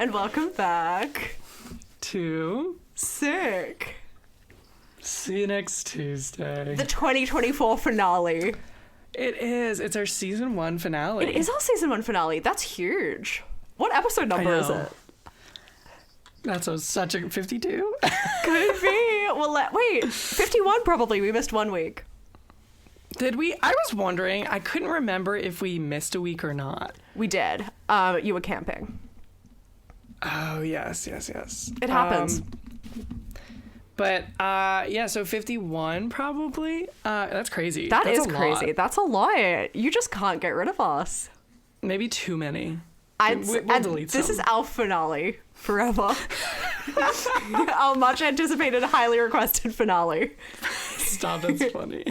and welcome back to Sick. See you next Tuesday. The 2024 finale. It is. It's our season 1 finale. It is our season 1 finale. That's huge. What episode number is it? That's such a 52. Could be. Well, wait. 51 probably. We missed 1 week. Did we? I was wondering. I couldn't remember if we missed a week or not. We did. You were camping. Oh, yes. It happens. But, so 51 probably. That's crazy. That's a crazy. Lot. That's a lot. You just can't get rid of us. Maybe too many. We'll delete this some. is our finale forever. Our much anticipated, highly requested finale. Stop, that's funny.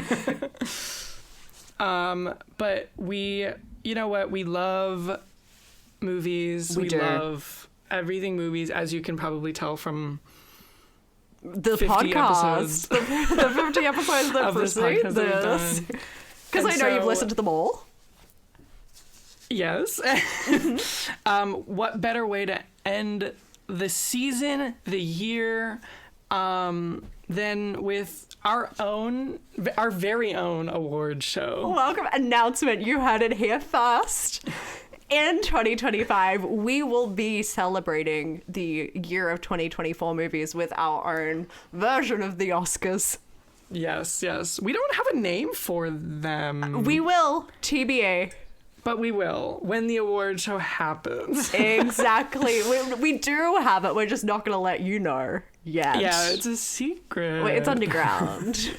But you know what? We love movies. We do. Love everything movies, as you can probably tell from the 50 podcast. The 50 episodes that of this precede podcast that we've this. done. Because I know you've so- listened to them all. Yes. What better way to end the season, the year, than with our very own award show. Welcome. Announcement. You heard it here first. In 2025, we will be celebrating the year of 2024 movies with our own version of the Oscars. Yes. We don't have a name for them. We will. TBA. But we will when the award show happens. Exactly. We do have it. We're just not going to let you know yet. Yeah, it's a secret. It's underground.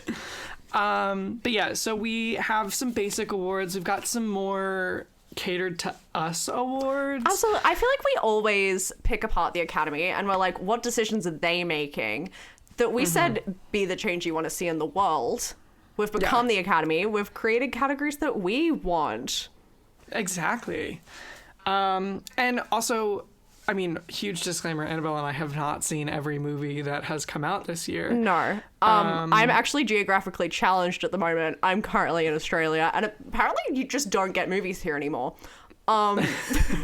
But yeah, so we have some basic awards. We've got some more catered to us awards. Also, I feel like we always pick apart the Academy and we're like, what decisions are they making? That we said, be the change you want to see in the world. We've become the Academy. We've created categories that we want. Exactly. And also, I mean, huge disclaimer, Annabel and I have not seen every movie that has come out this year. No. I'm actually geographically challenged at the moment. I'm currently in Australia, and apparently you just don't get movies here anymore.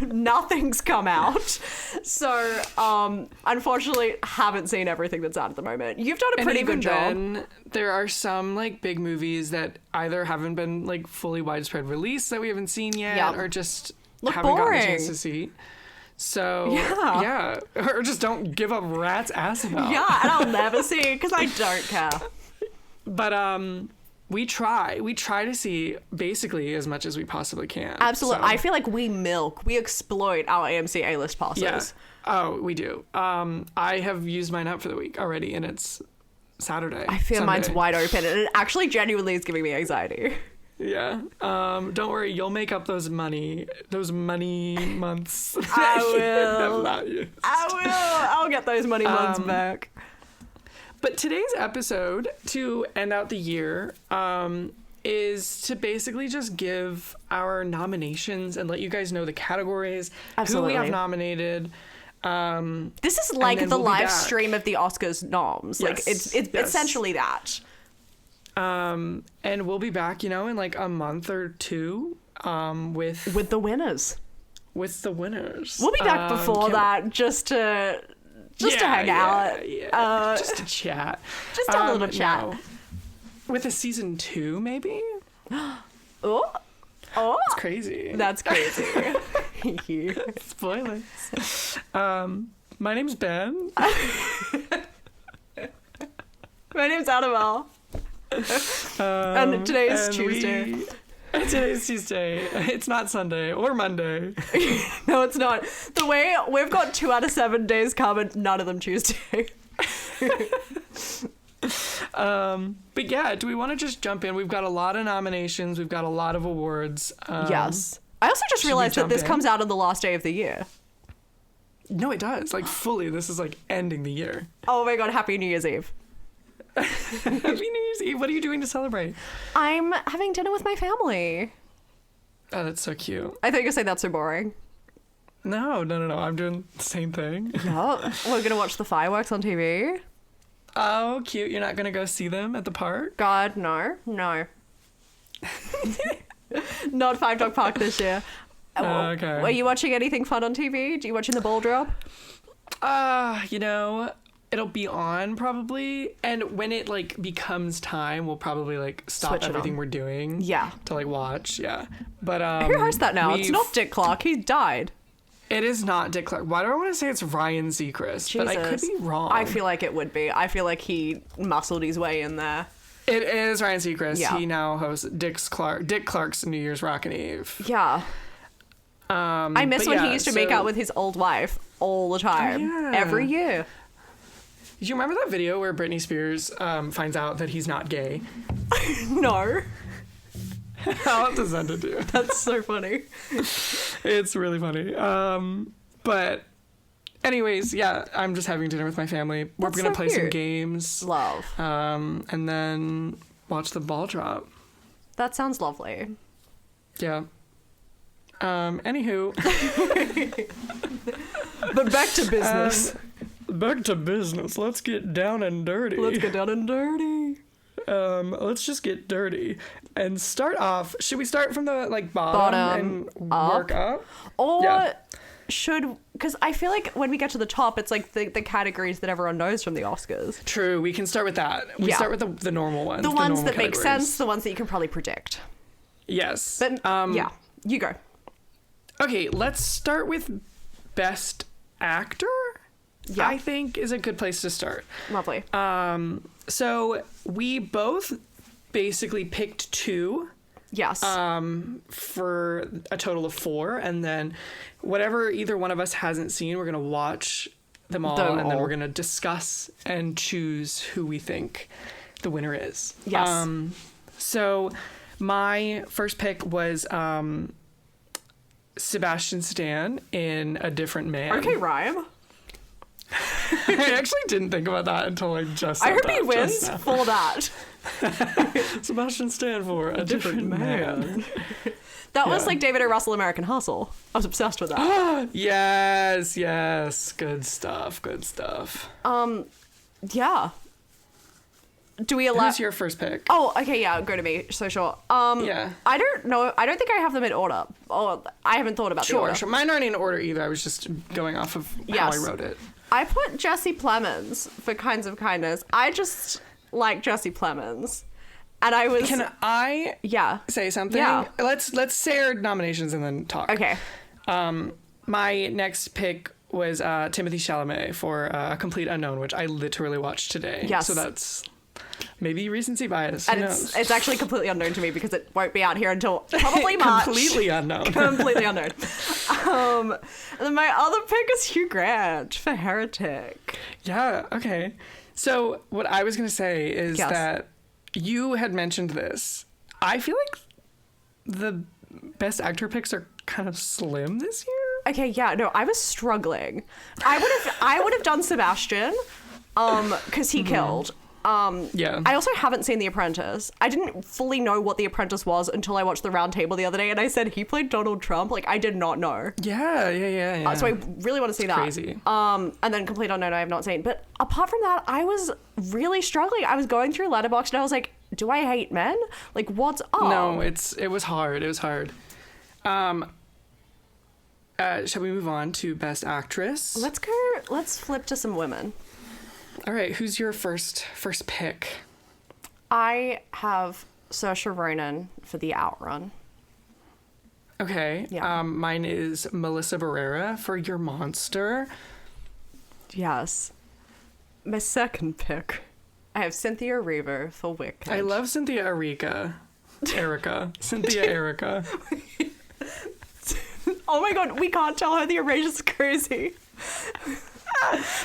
Nothing's come out. So, unfortunately, haven't seen everything that's out at the moment. You've done a pretty good job. Then, there are some like big movies that either haven't been like fully widespread released that we haven't seen yet, or just haven't gotten a chance to see. So yeah, or just don't give a rat's ass about. Yeah, and I'll never see it because I don't care. But we try to see basically as much as we possibly can. Absolutely. So. I feel like we exploit our AMC A-list passes. Yeah. Oh, we do. I have used mine up for the week already, and it's Saturday. I feel Sunday. mine's wide open, and it actually genuinely is giving me anxiety. Yeah. Don't worry, you'll make up those money months. I will. Not used. I will. I'll get those money months back. But today's episode, to end out the year, is to basically just give our nominations and let you guys know the categories, Absolutely. who we have nominated. This is like the we'll live stream of the Oscars noms. Yes. Like it's essentially that. And we'll be back, in like a month or two, with the winners. With the winners. We'll be back before that just to hang out. Yeah. Just to chat. Just a little chat. No. With a season 2, maybe? Oh. It's crazy. That's crazy. Spoilers. My name's Ben. My name's Annabel. And today's Tuesday. Today's Tuesday. It's not Sunday or Monday. No, it's not. The way we've got 2 out of 7 days covered, none of them Tuesday. But yeah, do we want to just jump in? We've got a lot of nominations. We've got a lot of awards. Yes. I also just realized that this comes out on the last day of the year. No, it does. Like fully. This is like ending the year. Oh my God. Happy New Year's Eve. Happy New Year's Eve. What are you doing to celebrate? I'm having dinner with my family. Oh, that's so cute. I thought you were going to say that's so boring. No. I'm doing the same thing. No. We're going to watch the fireworks on TV. Oh, cute. You're not going to go see them at the park? God, no. Not Five Dog Park this year. Okay. Are you watching anything fun on TV? Do you watching the ball drop? You know, it'll be on probably, and when it like becomes time, we'll probably like stop Switch it everything on. we're doing. Yeah. To like watch. Yeah. But Who hosts that now? It's not Dick Clark. He died. It is not Dick Clark. Why do I want to say it's Ryan Seacrest? But I could be wrong. I feel like it would be. I feel like he muscled his way in there. It is Ryan Seacrest. Yeah. He now hosts Dick Clark's New Year's Rockin' Eve. Yeah. I miss when he used to make out with his old wife all the time. Yeah. Every year. Did you remember that video where Britney Spears finds out that he's not gay? No. I'll have to send it to you. That's so funny. It's really funny. But anyways, yeah, I'm just having dinner with my family. We're going to play some games. Love. And then watch the ball drop. That sounds lovely. Yeah. Anywho. But back to business. Back to business. Let's get down and dirty. Let's get down and dirty. Let's just get dirty and start off. Should we start from the like bottom and work up? Or should, because I feel like when we get to the top, it's like the categories that everyone knows from the Oscars. True, we can start with that. We start with the normal ones. The ones that make sense, the ones that you can probably predict. Yes. But yeah, you go. Okay, let's start with Best Actor. Yeah. I think is a good place to start. Lovely. So we both basically picked 2. Yes. For a total of 4, and then whatever either one of us hasn't seen, we're gonna watch them all, and then we're gonna discuss and choose who we think the winner is. Yes. So my first pick was Sebastian Stan in A Different Man. Okay, rhyme. I actually didn't think about that until I just. I hope he wins for that. Sebastian Stan for A Different Man. That was like David O. Russell, American Hustle. I was obsessed with that. Yes. Good stuff. Yeah. Do we allow? Who's your first pick? Oh, okay, yeah, go to me. So sure. Yeah. I don't know. I don't think I have them in order. Oh, I haven't thought about the order. Sure. Mine aren't in order either. I was just going off of how I wrote it. I put Jesse Plemons for Kinds of Kindness. I just like Jesse Plemons. And I was... Can I say something? Yeah. Let's say our nominations and then talk. Okay. My next pick was Timothée Chalamet for A Complete Unknown, which I literally watched today. Yes. So that's maybe recency bias. And it's actually completely unknown to me because it won't be out here until probably March. Completely unknown. Completely unknown. And then my other pick is Hugh Grant for Heretic. Yeah, okay. So what I was going to say is that you had mentioned this. I feel like the Best Actor picks are kind of slim this year. Okay, yeah, no, I was struggling. I would have done Sebastian, because he killed. I also haven't seen The Apprentice. I didn't fully know what The Apprentice was until I watched The Round Table the other day, and I said he played Donald Trump. Like, I did not know. Yeah. So I really want to see that. Crazy. And then Complete Unknown I have not seen. But apart from that, I was really struggling. I was going through Letterboxd and I was like, do I hate men? Like, what's up? No, it was hard. It was hard. Shall we move on to Best Actress? Let's flip to some women. All right, who's your first pick? I have Saoirse Ronan for The Outrun. Okay. Yeah. Mine is Melissa Barrera for Your Monster. Yes. My second pick, I have Cynthia Erivo for Wicked. I love Cynthia Erica. Cynthia Erica. Oh my god, we can't tell her the erasure's crazy.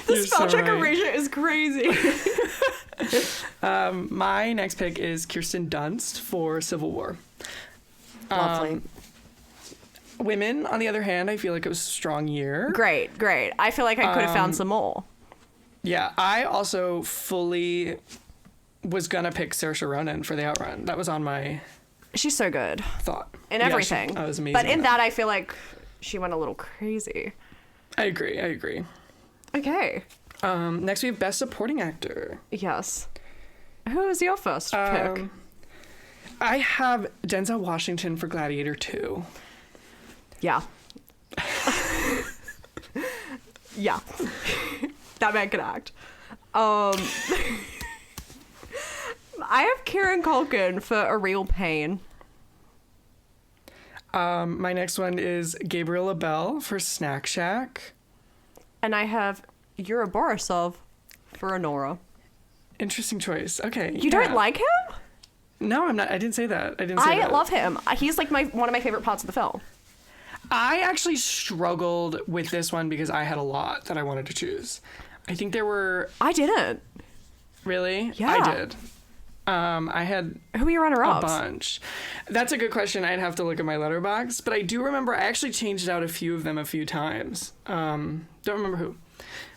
The spell check erasure is crazy. My next pick is Kirsten Dunst for Civil War. Lovely. Women, on the other hand, I feel like it was a strong year. Great. I feel like I could have found some more. Yeah, I also fully was gonna pick Saoirse Ronan for The Outrun. That was on my... She's so good. Thought. In everything. That was amazing. But in that, I feel like she went a little crazy. I agree. Okay. Next we have Best Supporting Actor. Yes. Who is your first pick? I have Denzel Washington for Gladiator 2. Yeah. Yeah. That man can act. I have Kieran Culkin for A Real Pain. My next one is Gabriel Abel for Snack Shack. And I have Yura Borisov for Honora. Interesting choice. Okay. You don't like him? No, I'm not. I didn't say that. I love him. He's like one of my favorite parts of the film. I actually struggled with this one because I had a lot that I wanted to choose. I think there were... I didn't. Really? Yeah. I did. I had... Who are your runner-ups? A bunch. That's a good question. I'd have to look at my letterbox. But I do remember I actually changed out a few of them a few times. Don't remember who.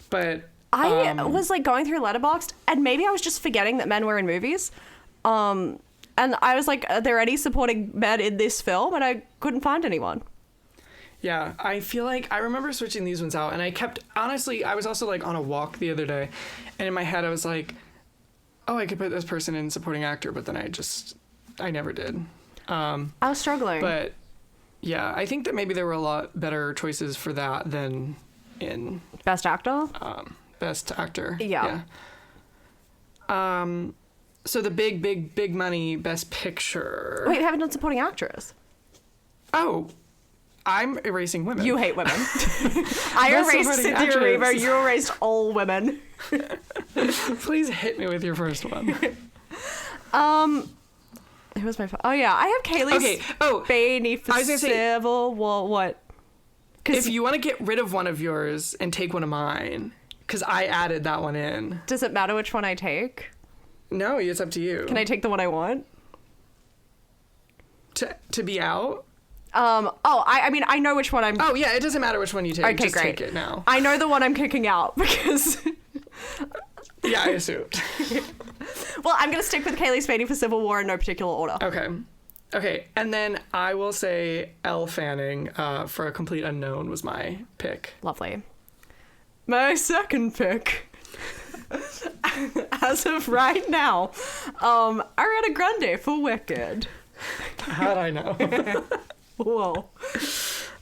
But... I was like going through Letterboxd, and maybe I was just forgetting that men were in movies. And I was like, are there any supporting men in this film? And I couldn't find anyone. Yeah, I feel like I remember switching these ones out, and I kept, honestly, I was also like on a walk the other day, and in my head I was like, oh, I could put this person in supporting actor, but then I never did. I was struggling. But yeah, I think that maybe there were a lot better choices for that than in Best Actor? Best Actor. Yeah. So the big money Best Picture. Wait, we haven't done supporting actress. Oh, I'm erasing women. You hate women. I erased Cynthia Erivo. You erased all women. Please hit me with your first one. Who was my... Oh, yeah. I have Kaylee Spaney for Civil War. What? If you want to get rid of one of yours and take one of mine, because I added that one in. Does it matter which one I take? No, it's up to you. Can I take the one I want? To be out? I mean, I know which one I'm... Oh, yeah, it doesn't matter which one you take. Okay, just great. Take it now. I know the one I'm kicking out because... Yeah, I assumed. Well, I'm going to stick with Kaylee Spaney for Civil War in no particular order. Okay, and then I will say Elle Fanning for A Complete Unknown was my pick. Lovely. My second pick, as of right now, Ariana Grande for Wicked. How'd I know? Whoa.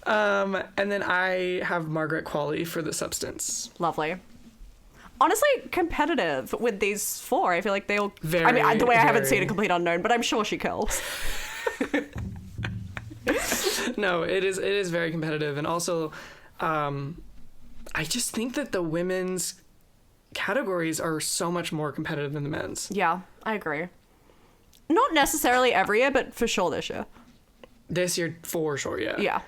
And then I have Margaret Qualley for The Substance. Lovely. Honestly, competitive with these four. I feel like they all... Very, I mean, the way I haven't seen A Complete Unknown, but I'm sure she kills. No, it is very competitive. And also, I just think that the women's categories are so much more competitive than the men's. Yeah, I agree. Not necessarily every year, but for sure this year. This year, for sure, yeah. Yeah.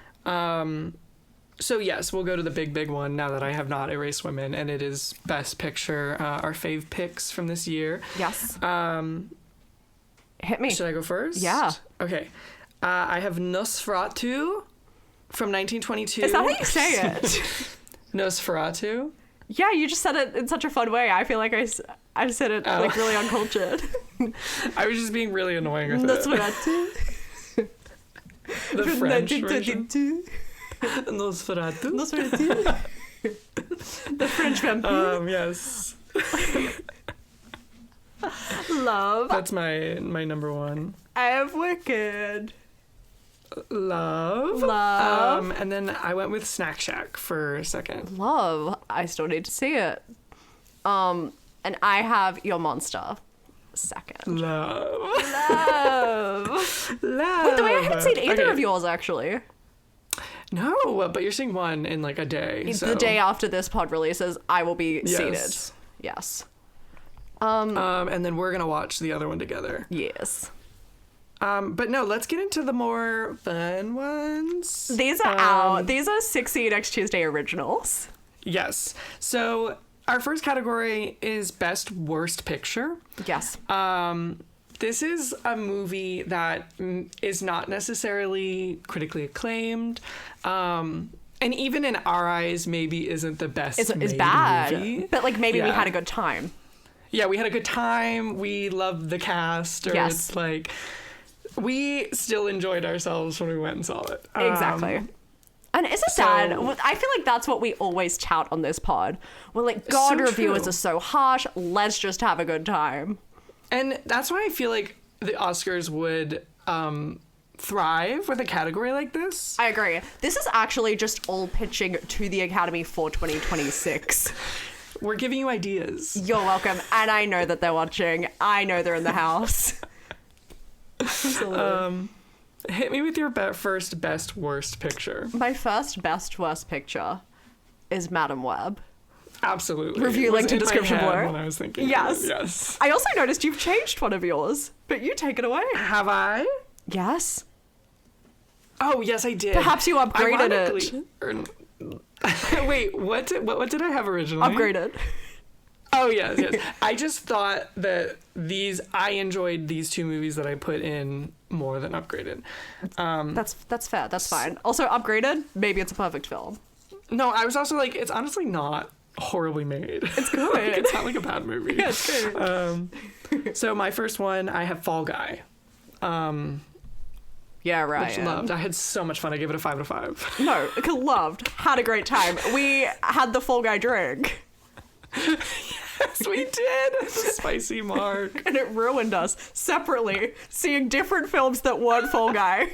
So yes, we'll go to the big one now that I have not erased women, and it is Best Picture, our fave picks from this year. Yes. Hit me. Should I go first? Yeah. Okay. I have Nosferatu from 1922. Is that how you say it? Nosferatu? Yeah, you just said it in such a fun way. I feel like I said it like really uncultured. I was just being really annoying with Nosferatu. The From French 1922. Nosferatu. Nosferatu. The French vampire. Yes. Love. That's my number one. I have Wicked. Love. And then I went with Snack Shack for a second. Love. I still need to see it. And I have Your Monster second. Love. Wait, the way I haven't seen either of yours, actually. No, but you're seeing one in like a day. So. The day after this pod releases, I will be seated. Yes. And then we're gonna watch the other one together. Yes. But no, let's get into the more fun ones. These are these are 6 Next Tuesday originals. Yes. So our first category is Best Worst Picture. Yes. This is a movie that is not necessarily critically acclaimed. And even in our eyes, maybe isn't the best It's bad. movie. But like maybe we had a good time. Yeah, we had a good time. We loved the cast. Or yes. It's like, we still enjoyed ourselves when we went and saw it. Exactly. And is it sad? I feel like that's what we always tout on this pod. We're like, God, reviewers are so harsh. Let's just have a good time. And that's why I feel like the Oscars would thrive with a category like this. I agree. This is actually just all pitching to the Academy for 2026. We're giving you ideas. You're welcome. And I know that they're watching. I know they're in the house. Absolutely. Hit me with your first best worst picture. My first best worst picture is Madam Web. Absolutely. Review linked in description below. When I was thinking. Yes. Yes. I also noticed you've changed one of yours, but you take it away. Have I? Yes. Oh, yes, I did. Perhaps you upgraded it. Wait, what did I have originally? Upgraded. Oh, yes. I just thought that I enjoyed these two movies that I put in more than upgraded. That's fair. That's fine. Also, upgraded, maybe it's a perfect film. No, I was also like, it's honestly not horribly made. It's good. Like, it's not like a bad movie. Yeah, it's good. So my first one, I have Fall Guy. Yeah, right. Which loved. I had so much fun. I gave it a 5 out of 5. No, loved. Had a great time. We had the Fall Guy drink. Yes, we did. The spicy mark. And it ruined us separately, seeing different films that weren't Fall Guy.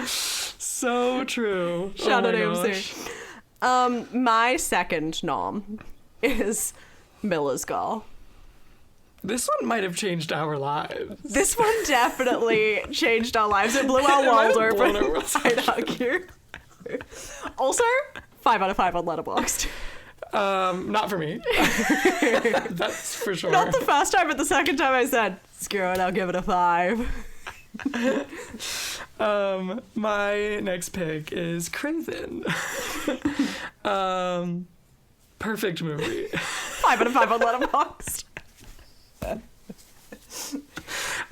So true. Shout out AMC. My second nom is Miller's Girl. This one might have changed our lives. This one definitely changed our lives. It blew our world open. I'd argue. Also, 5 out of 5 on Letterboxd. Not for me. That's for sure. Not the first time, but the second time I said, screw it, I'll give it a 5. My next pick is Craven. Perfect movie. 5 out of 5 on Letterboxd.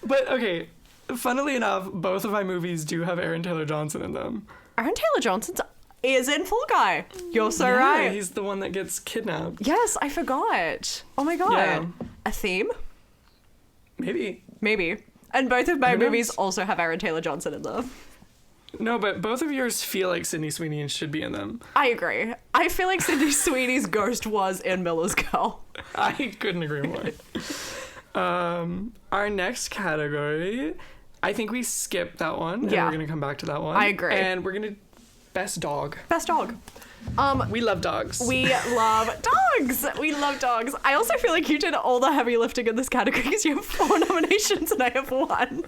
But okay, funnily enough, both of my movies do have Aaron Taylor Johnson in them. Aaron Taylor Johnson is in Fall Guy. You're so right. He's the one that gets kidnapped. Yes, I forgot. Oh my god. Yeah. A theme? Maybe. And both of my movies also have Aaron Taylor Johnson in them. No, but both of yours feel like Sydney Sweeney and should be in them. I agree. I feel like Sydney Sweeney's ghost was in Miller's Girl. I couldn't agree more. Our next category, I think we skipped that one. Yeah. And we're going to come back to that one. I agree. And we're going to Best Dog. Best Dog. We love dogs. We love dogs. We love dogs. I also feel like you did all the heavy lifting in this category because you have 4 nominations and I have 1.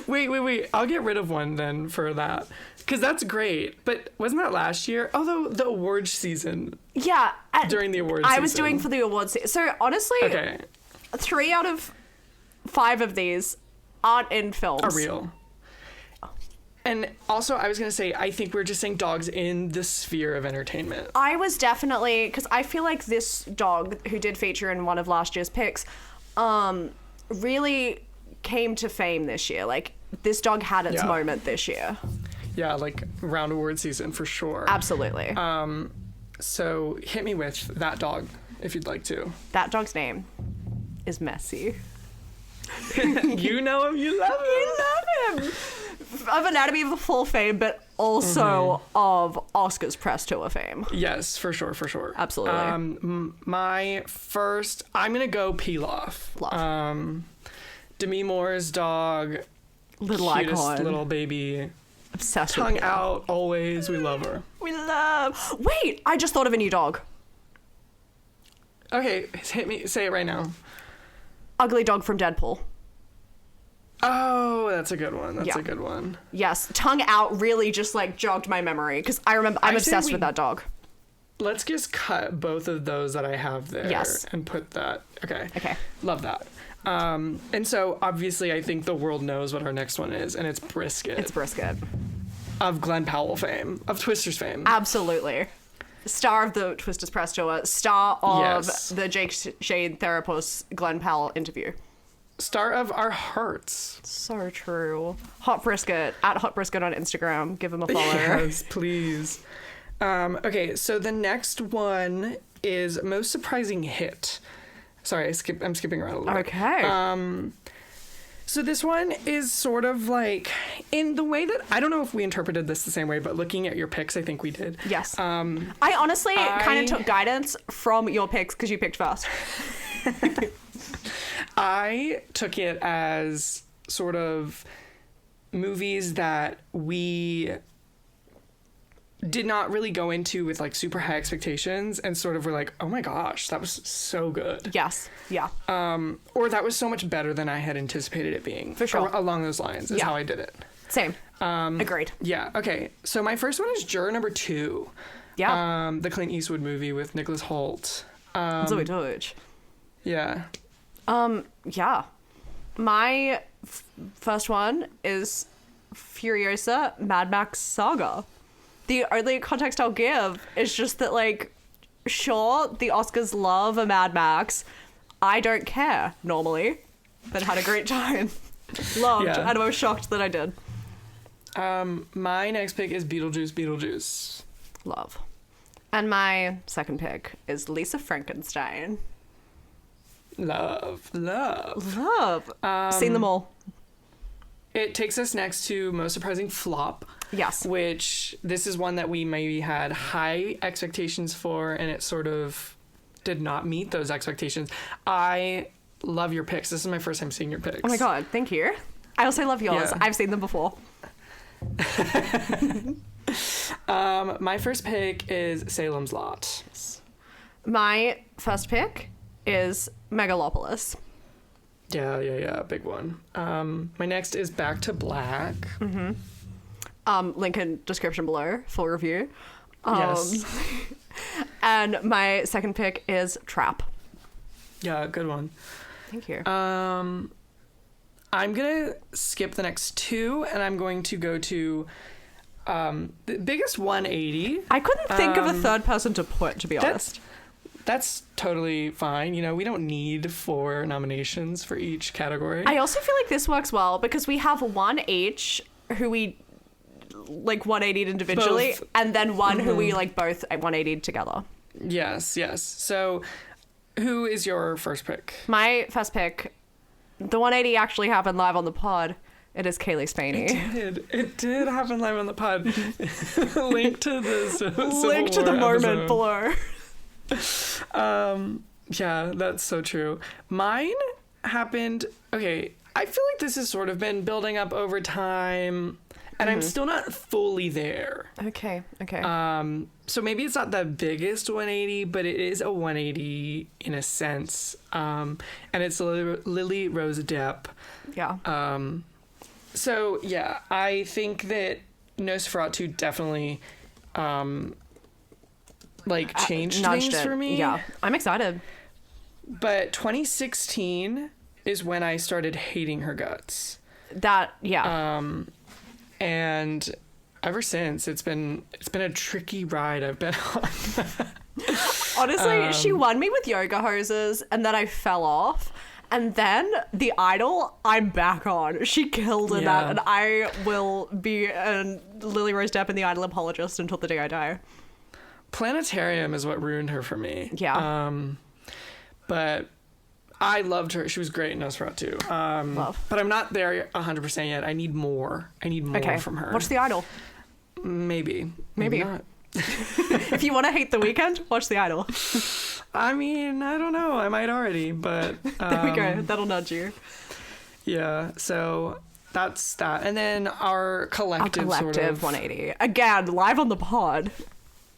Wait. I'll get rid of one then for that. Because that's great. But wasn't that last year? Although the awards season. Yeah. During the awards season. I was doing for the awards season. So honestly, 3 out of 5 of these aren't in films. Are real. And also, I was going to say, I think we're just saying dogs in the sphere of entertainment. I was definitely, because I feel like this dog, who did feature in one of last year's picks, really came to fame this year. Like, this dog had its moment this year. Yeah, like, round award season, for sure. Absolutely. So, hit me with that dog, if you'd like to. That dog's name is Messi. You know him, you love him. You love him. Of Anatomy of a Fall fame, but also of Oscars press tour fame. Yes, for sure. Absolutely. My first, I'm gonna go Pilaf. Demi Moore's dog, little cutest icon, little baby, obsessed tongue with out always. We love her. Wait, I just thought of a new dog. Okay, hit me. Say it right now. Ugly dog from Deadpool. Oh, that's a good one. That's a good one. Yes, tongue out really just like jogged my memory because I remember I'm obsessed with that dog. Let's just cut both of those that I have there and put that. Okay. Love that. And so obviously I think the world knows what our next one is, and it's Brisket. Of Glenn Powell fame, of Twisters fame. Absolutely. Star of the Twisters press tour, star of the Jake Shade Therapos Glenn Powell interview. Star of our hearts. So true. Hot Brisket, at Hot Brisket on Instagram. Give him a follow. Yes, please. Okay, so the next one is Most Surprising Hit. Sorry, I'm skipping around a little bit. Okay. So this one is sort of like, in the way that, I don't know if we interpreted this the same way, but looking at your picks, I think we did. Yes. I honestly kind of took guidance from your picks because you picked first. I took it as sort of movies that we did not really go into with like super high expectations and sort of were like, oh my gosh, that was so good. Yes. Yeah. Or that was so much better than I had anticipated it being. For sure. Along those lines is how I did it. Same. Agreed. Yeah. Okay. So my first one is Juror Number 2. Yeah. The Clint Eastwood movie with Nicholas Hoult. Zoe Deutsch. Yeah. Yeah. My first one is Furiosa Mad Max Saga. The only context I'll give is just that, like, sure, the Oscars love a Mad Max. I don't care normally, but had a great time. Loved, and I was shocked that I did. My next pick is Beetlejuice. Love. And my second pick is Lisa Frankenstein. Love. Seen them all. It takes us next to Most Surprising Flop. Yes. Which this is one that we maybe had high expectations for, and it sort of did not meet those expectations. I love your picks. This is my first time seeing your picks. Oh my God, thank you. I also love yours. Yeah. I've seen them before. My first pick is Salem's Lot. My first pick is Megalopolis. Yeah, big one. My next is Back to Black. Link in description below, full review. Yes. And my second pick is Trap. Yeah, good one. Thank you. I'm gonna skip the next two, and I'm going to go to the biggest 180. I couldn't think of a third person to put, to be honest. That's totally fine. You know, we don't need 4 nominations for each category. I also feel like this works well because we have one each who we like 180'd individually, both. And then one who we like both 180'd together. Yes. So who is your first pick? My first pick, the 180 actually happened live on the pod. It is Kaylee Spaney. It did happen live on the pod. Link to the link to the moment below. Yeah, that's so true. Mine happened, okay, I feel like this has sort of been building up over time, and I'm still not fully there. Okay. So maybe it's not the biggest 180, but it is a 180 in a sense. And it's Lily Rose Depp. Yeah. So yeah, I think that Nosferatu definitely changed things for me. Yeah, I'm excited. But 2016 is when I started hating her guts. And ever since, it's been a tricky ride I've been on. Honestly, she won me with Yoga Hoses, and then I fell off. And then The Idol, I'm back on. She killed in that, and I will be a Lily Rose Depp and The Idol apologist until the day I die. Planetarium is what ruined her for me. Yeah. But I loved her. She was great in Nosferatu. Love. But I'm not there 100% yet. I need more. From her. Watch The Idol. Maybe not. If you want to hate The Weeknd, watch The Idol. I mean, I don't know. I might already, but... there we go. That'll nudge you. Yeah, so that's that. And then our collective sort of... 180. Again, live on the pod.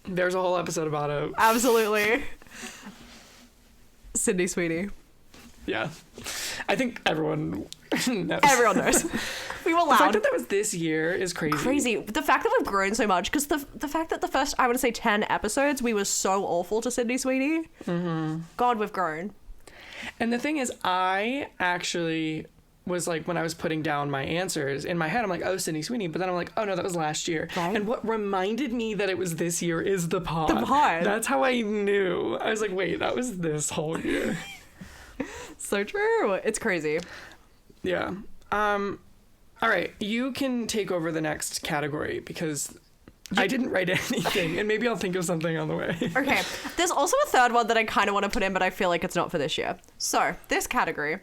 There's a whole episode about it. Absolutely. Sydney Sweeney. Yeah. I think everyone knows. Everyone knows. We were loud. The fact that was this year is crazy. The fact that we've grown so much, because the fact that the first, I would say 10 episodes, we were so awful to Sydney Sweeney. Mm-hmm. God, we've grown. And the thing is, I actually was like, when I was putting down my answers, in my head, I'm like, oh, Sydney Sweeney. But then I'm like, oh, no, that was last year. Right. And what reminded me that it was this year is the pod. The pod. That's how I knew. I was like, wait, that was this whole year. So true. It's crazy. Yeah. All right. You can take over the next category because I didn't write anything, and maybe I'll think of something on the way. Okay. There's also a third one that I kind of want to put in, but I feel like it's not for this year. So, this category,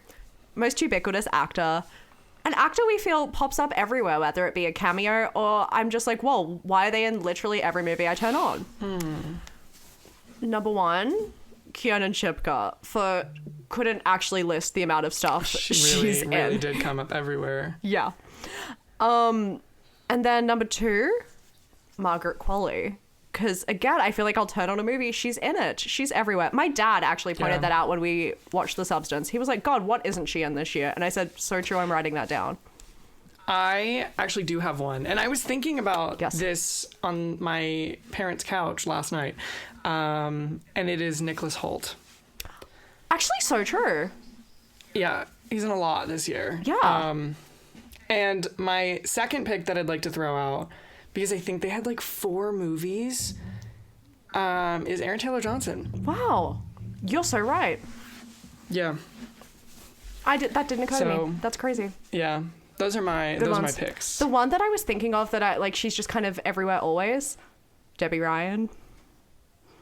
most ubiquitous actor. An actor we feel pops up everywhere, whether it be a cameo or I'm just like, whoa, why are they in literally every movie I turn on? Number 1, Kiernan Shipka, couldn't actually list the amount of stuff she's in. Really did come up everywhere. Yeah. And then number 2, Margaret Qualley. Because, again, I feel like I'll turn on a movie. She's in it. She's everywhere. My dad actually pointed that out when we watched The Substance. He was like, God, what isn't she in this year? And I said, so true, I'm writing that down. I actually do have one. And I was thinking about this on my parents' couch last night. And it is Nicholas Hoult. Actually, so true. Yeah, he's in a lot this year. Yeah. And my second pick that I'd like to throw out, because I think they had like 4 movies, is Aaron Taylor Johnson. Wow. You're so right. Yeah. That didn't occur to me. That's crazy. Yeah. Those are my picks. The one that I was thinking of that I like, she's just kind of everywhere always, Debbie Ryan.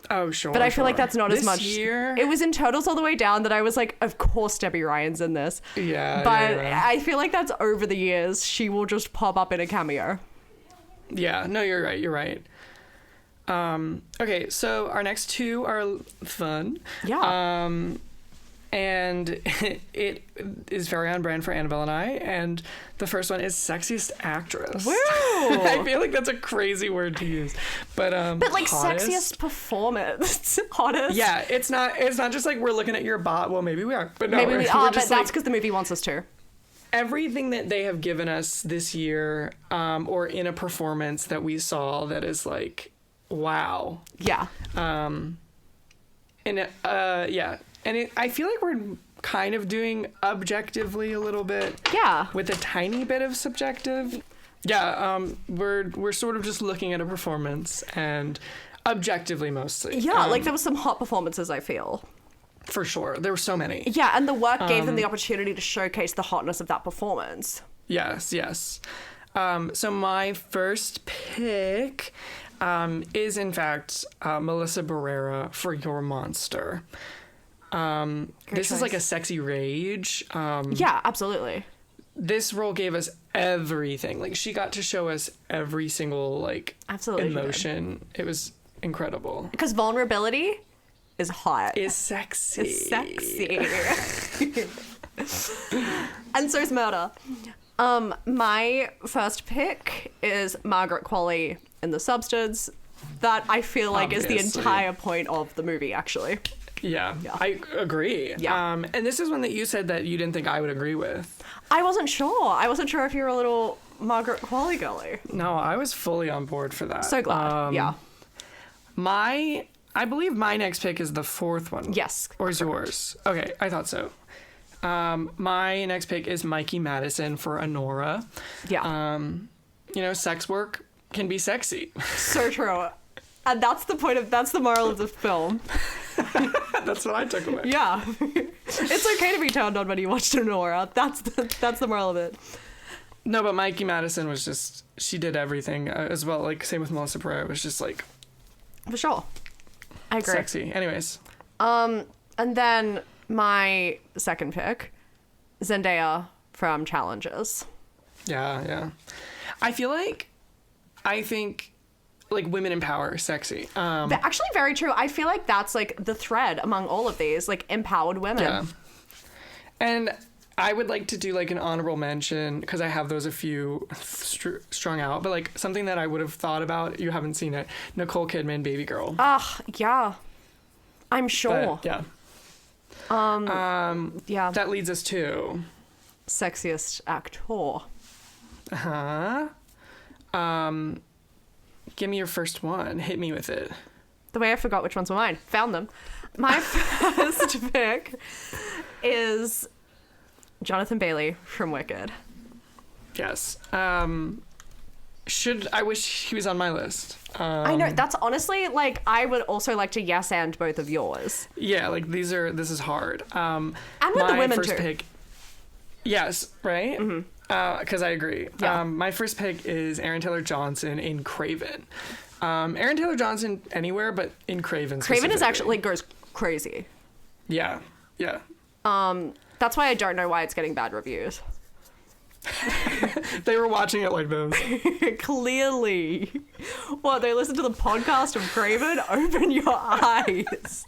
Oh, sure. But I feel like that's not as much. This year... It was in Turtles All the Way Down that I was like, of course Debbie Ryan's in this. Yeah. But yeah. I feel like that's over the years. She will just pop up in a cameo. Yeah. No, you're right. You're right. Okay, so our next 2 are fun. Yeah. And it is very on brand for Annabelle and I. And the first one is Sexiest Actress. Woo! I feel like that's a crazy word to use. But like hottest. Sexiest performance. Hottest. Yeah, it's not just like we're looking at your bot. Well, maybe we are. But no, maybe we are, but just that's because the movie wants us to. Everything that they have given us this year, or in a performance that we saw that is like, wow. Yeah. And I feel like we're kind of doing objectively a little bit. Yeah. With a tiny bit of subjective. Yeah, we're sort of just looking at a performance and objectively mostly. Yeah, like there was some hot performances, I feel. For sure. There were so many. Yeah, and the work gave them the opportunity to showcase the hotness of that performance. Yes. So my first pick is in fact Melissa Barrera for Your Monster. This is like a sexy rage. Yeah, absolutely. This role gave us everything. Like she got to show us every single emotion. It was incredible. Because vulnerability is hot. It's sexy. It's sexy. And so is murder. My first pick is Margaret Qualley in The Substance. That I feel like is Obviously. the entire point of the movie, actually. Yeah, I agree. Yeah. And this is one that you said that you didn't think I would agree with. I wasn't sure. I wasn't sure if you were a little Margaret Qualley girly. No, I was fully on board for that. So glad. Yeah. I believe my next pick is the 4th one. Yes. Or is yours? Okay, I thought so. My next pick is Mikey Madison for Honora. Yeah. Sex work can be sexy. So true. And that's the moral of the film. That's what I took away. Yeah. It's okay to be turned on when you watched Honora. That's the moral of it. No, but Mikey Madison was just, she did everything as well. Like, same with Melissa Barrera. It was just like... For sure. I agree. Sexy. Anyways. And then my second pick, Zendaya from Challenges. Yeah. I think women in power, sexy. But actually very true. I feel like that's like the thread among all of these, like empowered women. Yeah. And I would like to do like an honorable mention because I have those a few strung out, but like something that I would have thought about. You haven't seen it. Nicole Kidman, Baby Girl. Yeah. I'm sure. But, yeah. Yeah. That leads us to Sexiest Actor. Give me your first one. Hit me with it. The way I forgot which ones were mine. Found them. My first pick is Jonathan Bailey from Wicked. Yes. I wish he was on my list. I know. That's honestly, like, I would also like to yes and both of yours. Yeah, like, this is hard. And with the women, first too. Pick, yes, right? Mm-hmm. Because I agree. Yeah. My first pick is Aaron Taylor Johnson in Craven. Aaron Taylor Johnson anywhere, but in Craven. Craven is actually, like, goes crazy. Yeah. That's why I don't know why it's getting bad reviews. They were watching it like this. Clearly. What, they listened to the podcast of Craven? Open your eyes.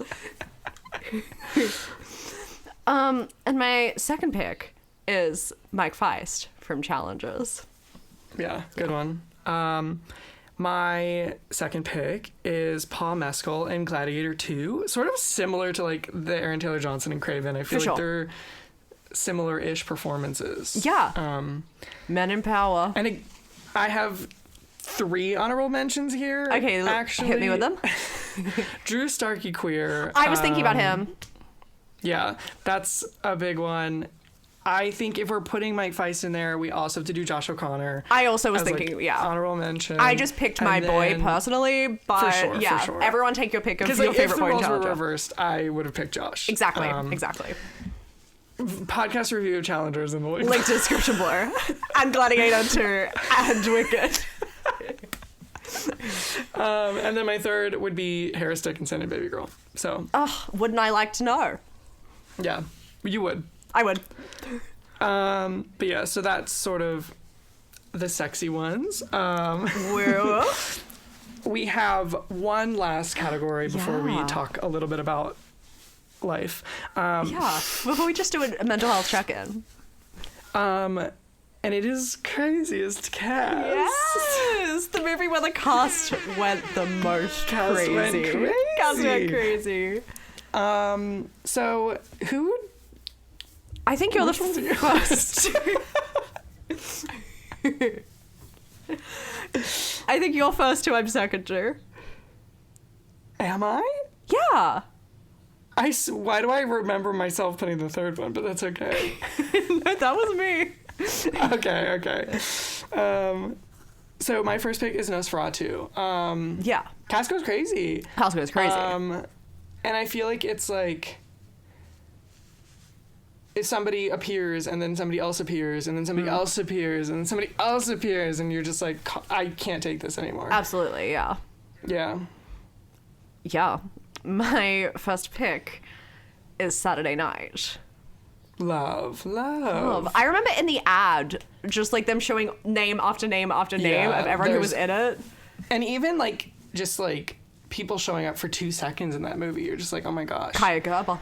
And my second pick is Mike Feist from Challenges. Yeah, good one. My second pick is Paul Mescal in Gladiator 2. Sort of similar to like the Aaron Taylor Johnson and Craven. I feel like they're similar-ish performances. Yeah. Men in power. And I have 3 honorable mentions here. Okay, actually, hit me with them. Drew Starkey queer. I was thinking about him. Yeah, that's a big one. I think if we're putting Mike Feist in there, we also have to do Josh O'Connor. I also was thinking, like, honorable mention. I just picked my boy personally, but for sure. Everyone take your pick of your favorite boy in If the roles Challenger. were reversed, I would have picked Josh. Exactly. Podcast review of Challengers in the link to description below. And Gladiator 2 and Wicked. And then my third would be Harris Dickinson and Baby Girl. So. Oh, wouldn't I like to know? Yeah, you would. I would. But yeah, so that's sort of the sexy ones. We have one last category before we talk a little bit about life. Before we just do a mental health check-in. And it is Craziest Cast. Yes! The movie where the cast went the most crazy. Cast went crazy. So who... I think you're the first. I think you're first to, I'm second to. Am I? Yeah. Why do I remember myself putting the third one, but that's okay. No, that was me. Okay. So my first pick is Nosferatu. Cast goes crazy. And I feel like it's like... if somebody appears and then somebody else appears and then somebody else appears and then somebody else appears and you're just like, I can't take this anymore. Absolutely, yeah. Yeah. My first pick is Saturday Night. Love. I remember in the ad, just like them showing name after name after name of everyone who was in it. And even like, just like people showing up for 2 seconds in that movie, you're just like, oh my gosh. Kaya Gerber.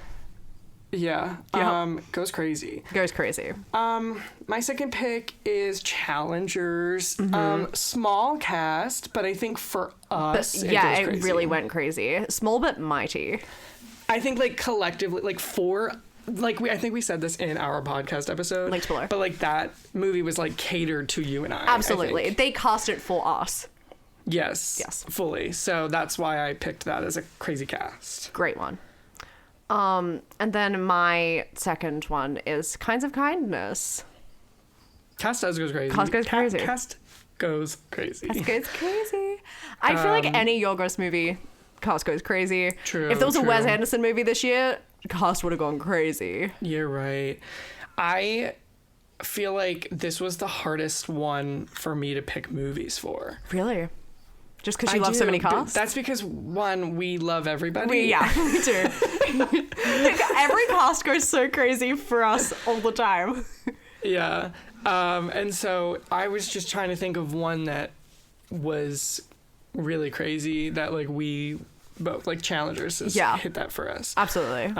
Yeah. Goes crazy. My second pick is Challengers. Small cast, but I think for us, it really went crazy. Small but mighty. I think like collectively, like I think we said this in our podcast episode. Links below. But like that movie was like catered to you and I. Absolutely. They cast it for us. Yes. Fully. So that's why I picked that as a crazy cast. Great one. And then my second one is Kinds of Kindness. Cast goes crazy. Cast goes crazy. I feel like any Yorgos movie, cast goes crazy. True. If there was a Wes Anderson movie this year, cast would have gone crazy. You're right. I feel like this was the hardest one for me to pick movies for. Really? Just because you love so many casts? That's because, one, we love everybody. We do. Every cast goes so crazy for us all the time. Yeah. And so I was just trying to think of one that was really crazy that, like, we both, like, Challengers hit that for us. Absolutely.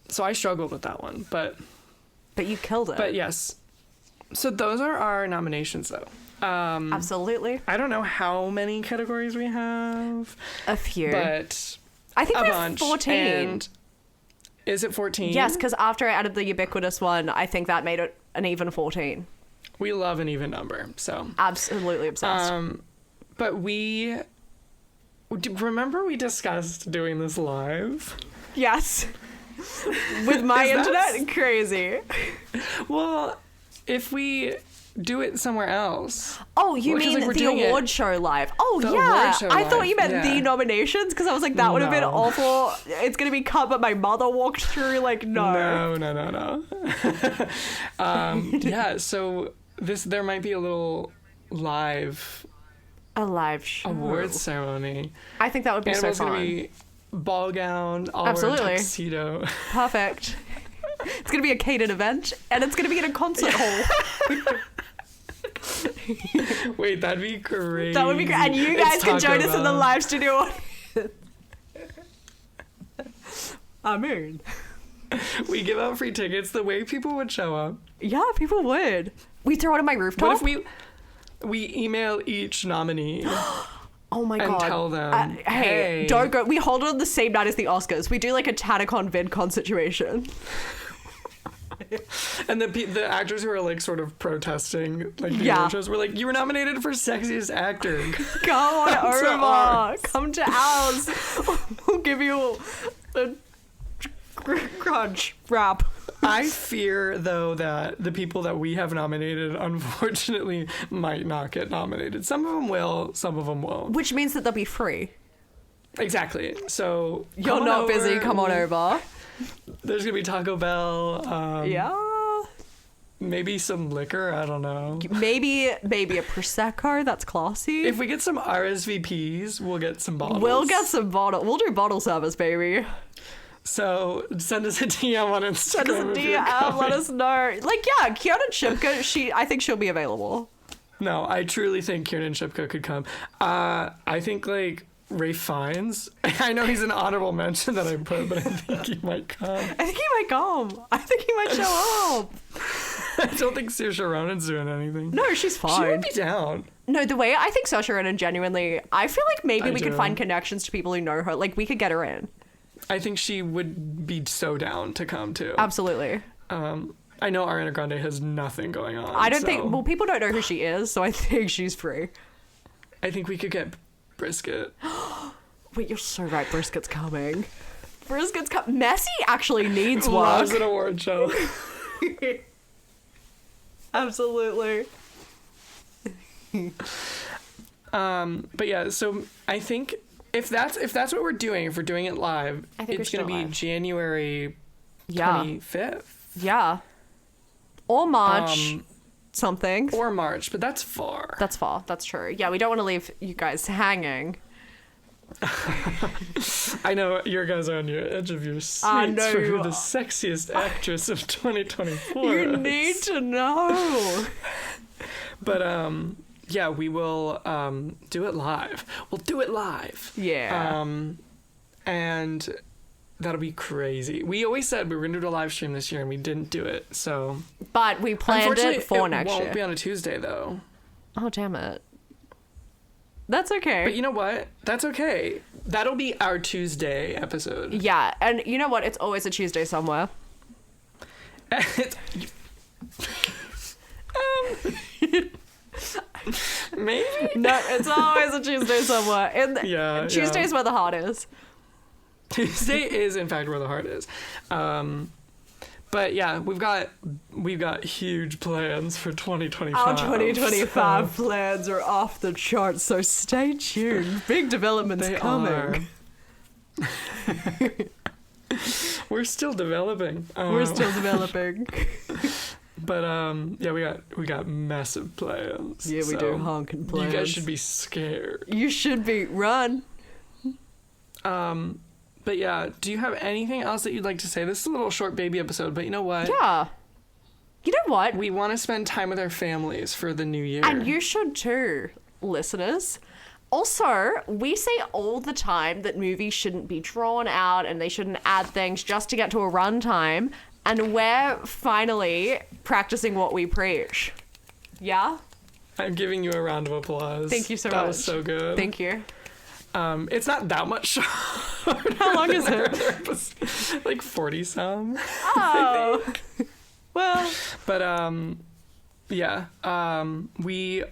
So I struggled with that one, but you killed it. But yes. So those are our nominations, though. Absolutely. I don't know how many categories we have. A few. But I think we have 14. And is it 14? Yes, because after I added the ubiquitous one, I think that made it an even 14. We love an even number, so. Absolutely obsessed. But remember we discussed doing this live? Yes. With my internet? Crazy. Well, if we do it somewhere else. Oh, you mean like the award show live? Oh, yeah. I thought you meant the nominations because I was like, that would have been awful. It's going to be cut, but my mother walked through. Like, no. No. Yeah, so there might be a little live show. Awards ceremony. I think that would be so fun. Going to be ball gown, all wear tuxedo. Perfect. It's going to be a catered event, and it's going to be in a concert hall. Wait, that'd be great. That would be great. And you guys can join us in the live studio. I mean, we give out free tickets. The way people would show up. Yeah, people would. We throw it on my rooftop. we email each nominee. Oh my God. And tell them, hey, don't go. We hold it on the same night as the Oscars. We do like a TanaCon VidCon situation. And the actors who are like sort of protesting like the shows were like, you were nominated for Sexiest Actor. Come on over. Come to ours. We'll give you a crunch wrap. I fear, though, that the people that we have nominated, unfortunately, might not get nominated. Some of them will, some of them won't. Which means that they'll be free. Exactly. So you're not busy. Come on over. There's gonna be Taco Bell. Maybe some liquor. I don't know. Maybe a prosecco. That's classy. If we get some RSVPs, we'll get some bottles. We'll do bottle service, baby. So send us a DM on Instagram. Send us a DM. Let us know. Like, yeah, Kieran Shipka. I think she'll be available. No, I truly think Kieran Shipka could come. I think like Ralph Fiennes. I know he's an honorable mention that I put, but I think he might come. I think he might show up. I don't think Saoirse Ronan's doing anything. No, she's fine. She would be down. No, the way I think Saoirse Ronan genuinely, I feel like maybe we could find connections to people who know her. Like, we could get her in. I think she would be so down to come too. Absolutely. I know Ariana Grande has nothing going on. I don't think. Well, people don't know who she is, so I think she's free. I think we could get Brisket. Wait, you're so right. Brisket's coming. Messi actually needs work. Loves an award show. Absolutely. But yeah, so I think if that's what we're doing, if we're doing it live, it's going to be January 25th. Yeah. Or March something. Or March, but that's far. That's true. Yeah, we don't want to leave you guys hanging. I know you guys are on your edge of your seats for who the sexiest actress of 2024 You need to know. But yeah, we will do it live. We'll do it live. Yeah. And that'll be crazy. We always said we were going to do a live stream this year, and we didn't do it. So, but we planned it for next year. It won't be on a Tuesday, though. Oh, damn it. That's okay. But you know what? That's okay. That'll be our Tuesday episode. Yeah, and you know what? It's always a Tuesday somewhere. Maybe? No, it's always a Tuesday somewhere. Tuesday's where the heart is. Tuesday is, in fact, where the heart is. But yeah, we've got huge plans for 2025. Our 2025 plans are off the charts, so stay tuned. Big developments coming. We're still developing. But yeah, we got massive plans. Yeah, we do honking plans. You guys should be scared. You should be. Run. But yeah, do you have anything else that you'd like to say? This is a little short baby episode, but you know what? Yeah. You know what? We want to spend time with our families for the new year. And you should too, listeners. Also, we say all the time that movies shouldn't be drawn out and they shouldn't add things just to get to a runtime. And we're finally practicing what we preach. Yeah? I'm giving you a round of applause. Thank you so much. That was so good. Thank you. It's not that much short. How long is it? Like 40 some. Oh. Well. But yeah. We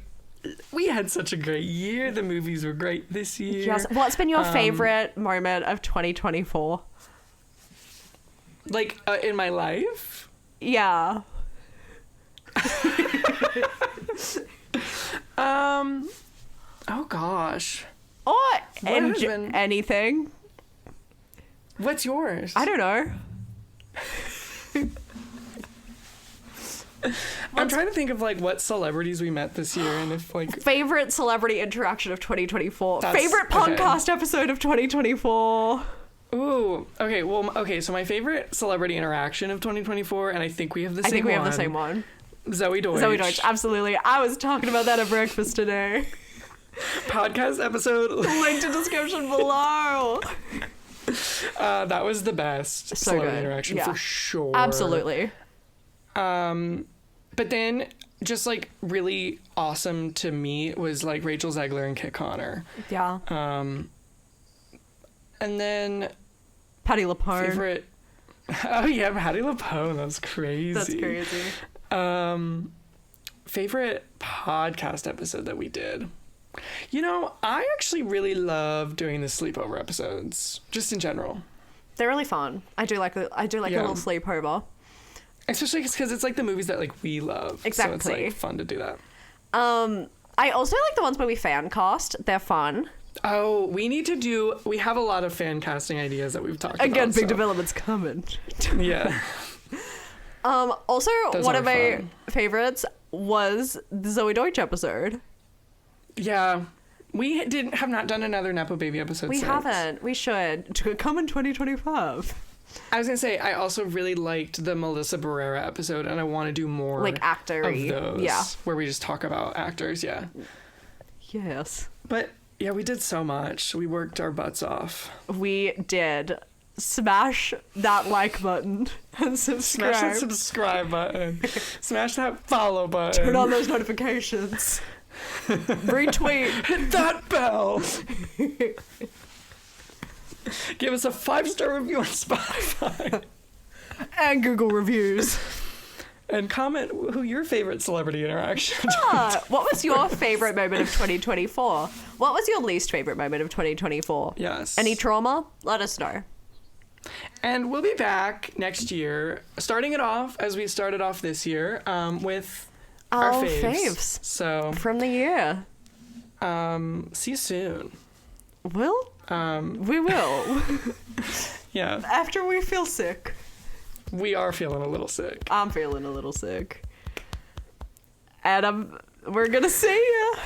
had such a great year. The movies were great this year. Yes. What's been your favorite moment of 2024? Like in my life? Yeah. Oh gosh. Or anything. What's yours? I don't know. I'm trying to think of like what celebrities we met this year and if like favorite celebrity interaction of 2024. Favorite podcast episode of 2024. Ooh, okay. Well, okay. So my favorite celebrity interaction of 2024, and I think we have the same one. I think we have the same one. Zoe Deutsch. Absolutely. I was talking about that at breakfast today. Podcast episode. Link to description below. That was the best so celebrity good. interaction for sure. Absolutely. But then just like really awesome to me was like Rachel Zegler and Kit Connor. Yeah. And then Patti LuPone. Favorite. Oh yeah, Patti LuPone. That's crazy. That's crazy. Favorite podcast episode that we did. You know, I actually really love doing the sleepover episodes, just in general. They're really fun. I do like a little sleepover. Especially because it's like the movies that like we love. Exactly. So it's like fun to do that. I also like the ones where we fan cast. They're fun. Oh, we have a lot of fan casting ideas that we've talked about. Again, big developments coming. Yeah. Also, Those one are of my fun. favorites was the Zoe Deutsch episode. Yeah. We have not done another Nepo Baby episode We since. haven't. We should. Come in 2025. I was going to say, I also really liked the Melissa Barrera episode, and I want to do more Like actor-y. of those. Yeah. Where we just talk about actors, yeah. Yes. But, yeah, we did so much. We worked our butts off. We did. Smash that like button and subscribe. Smash that subscribe button. Smash that follow button. Turn on those notifications. Retweet. Hit that bell. Give us a 5-star review on Spotify. And Google reviews. And comment who your favorite celebrity interaction What was your favorite moment of 2024? What was your least favorite moment of 2024? Yes. Any trauma? Let us know. And we'll be back next year, starting it off as we started off this year, with our faves. So from the year. See you soon. We will. Yeah. After we feel sick. We are feeling a little sick. I'm feeling a little sick. And we're gonna see ya.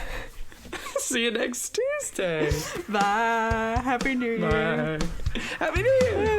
See you next Tuesday. Bye. Happy New Year. Bye. Happy New Year.